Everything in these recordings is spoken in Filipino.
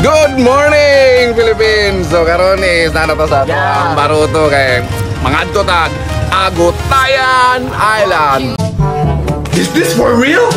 Good morning, Philippines! So karon is nana to sa ang baruto kay mangadto tag Agutayan Island. Is this for real?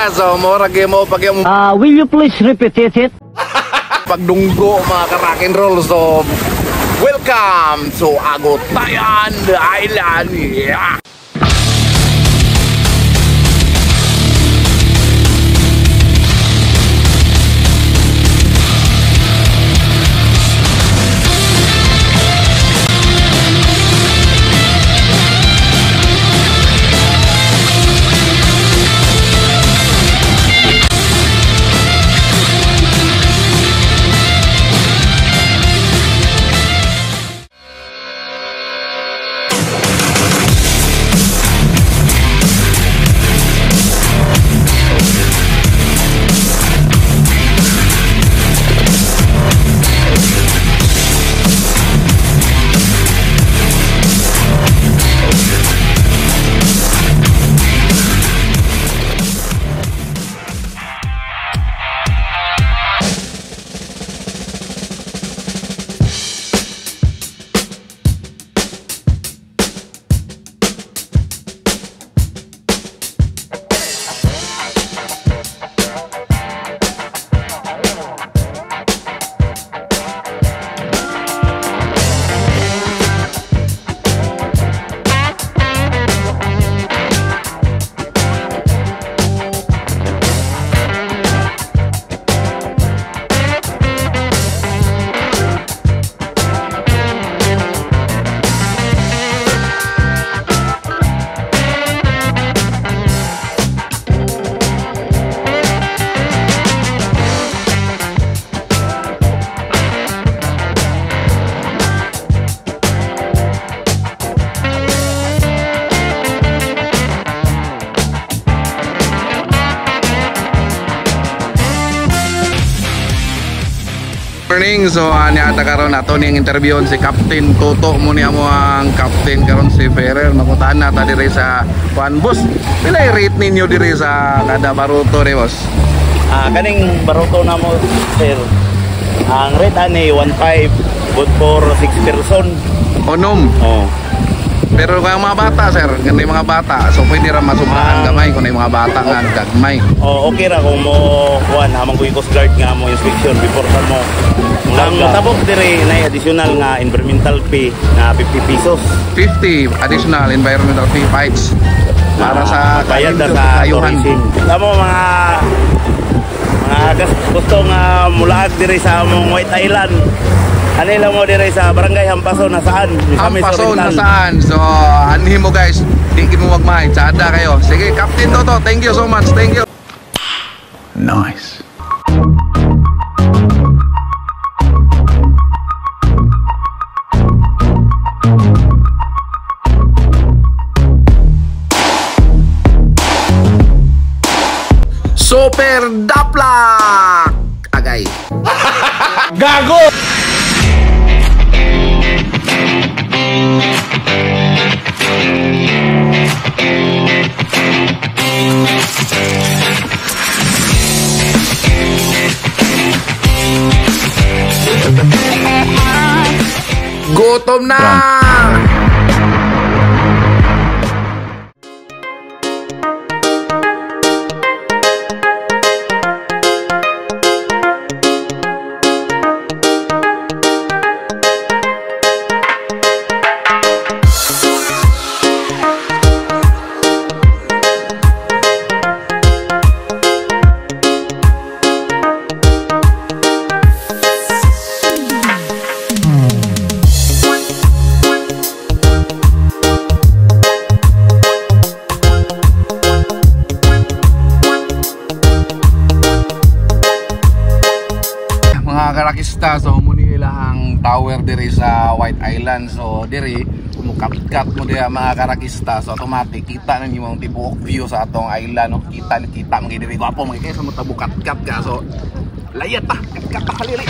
So mura mo pag yung will you please repeat it? pagdunggo mga ka-rock and roll. So welcome to Agutayan Island. Yeah. Morning, so niata karon ato ning interview si Captain Toto mo niya mo ang captain karon si Ferrer. Nakutaan na ta diri sa Juan Boss. Pila rate ninyo diri sa kada baruto ni boss? Kaning baruto na mo sir. Ang rate ani 1.5 good for 6 person. Onom. Oh. Pero kung mga bata sir, ganda mga bata, so pwede ra masumpahan gamay kung mga bata nga gagmay. Oh, okay ra kung mo kuan amang kuy Coast Guard nga mo inspection before sa mo. Ang tabok dire na additional nga environmental fee na 50 pesos. 50 additional environmental fee fights para sa bayad sa tourism. Tamo mga gusto nga mulaag dire sa among White Island. Ano lang mo dire sa barangay Hampason na saan? Hampason na saan? So, anhin mo guys, hindi mo magmahal. Tsada kayo. Sige, Captain Toto, thank you so much. Thank you. Nice. Super Daplak! Agay. Gago! Gutom na! karakista, so muni ilahang tower diri sa White Island. So diri mo cut mo diha mga karakista, so automatic kita nang imong tibuok view sa atong island, no? Kita mo diri gwapo mo kay sa mo tabu cut ka, so layat pa cut pa halili.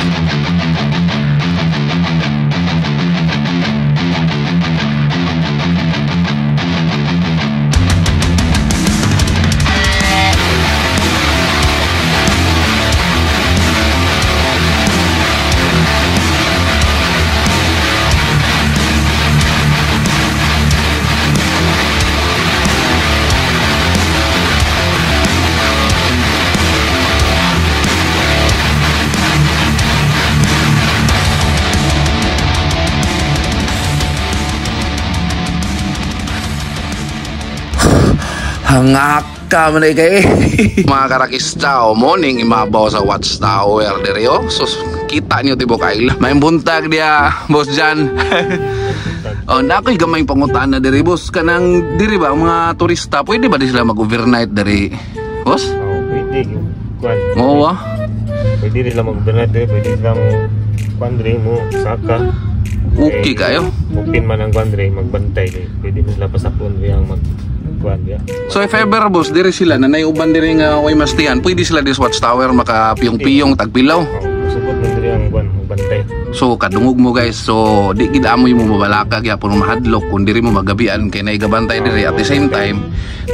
Hangak ka man kay mga karakista o morning imabaw sa watchtower diri oh. So kita niyo tibok island. May buntag dia boss Jan. Oh, nakoy gamay pangutaan na diri boss kanang diri ba mga turista pwede ba di sila mag-overnight diri boss? Oh, pwede yung kwan. Oo. Pwede rin lang mag-overnight diri, pwede lang kwan diri mo saka. Okay kayo. Open man ang kwan diri magbantay diri. Pwede mo sila pasakon yang mag kwan ya. So if ever boss diri sila na naiuban diri nga way mastihan, pwede sila dis watchtower makapiyong-piyong tagpilaw. Oh, support man diri ang kwan magbantay. So kadungog mo guys, so di gid amoy mo mabalaka gyapon mahadlok kun diri mo magabian kay naigabantay diri at the same time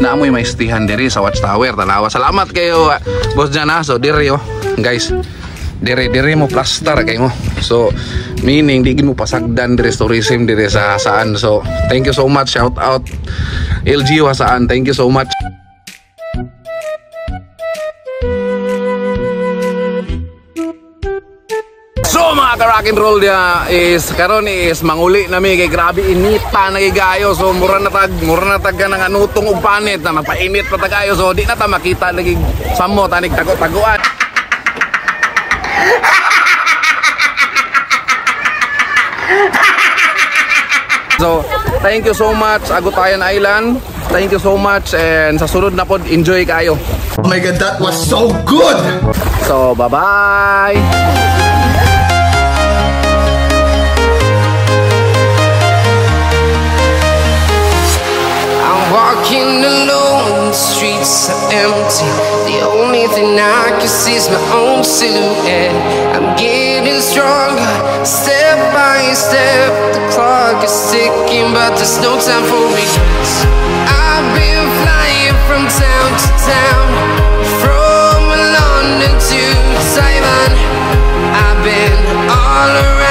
na amoy maistihan diri sa watchtower. Tanawa. Salamat kayo boss Jan ha. So diri oh guys. Diri mo plaster kay mo. So meaning di gid mo pasagdan diri tourism diri sa saan. So thank you so much, shout out LGU saan. Thank you so much. So mga ka-rock and roll dia is karon is manguli nami kay grabe inita nagigayo. So mura na tag nga nutong og panit na mapainit pa tagayo. So di na ta makita lagi samo tanig tago-taguan. So thank you so much Agutayan Island. Thank you so much and sa sunod na pod enjoy kayo. Oh my god, that was so good! So bye-bye! Walking alone, the streets are empty. The only thing I can see is my own silhouette. I'm getting stronger, step by step. The clock is ticking, but there's no time for regrets. I've been flying from town to town, from London to Taiwan. I've been all around.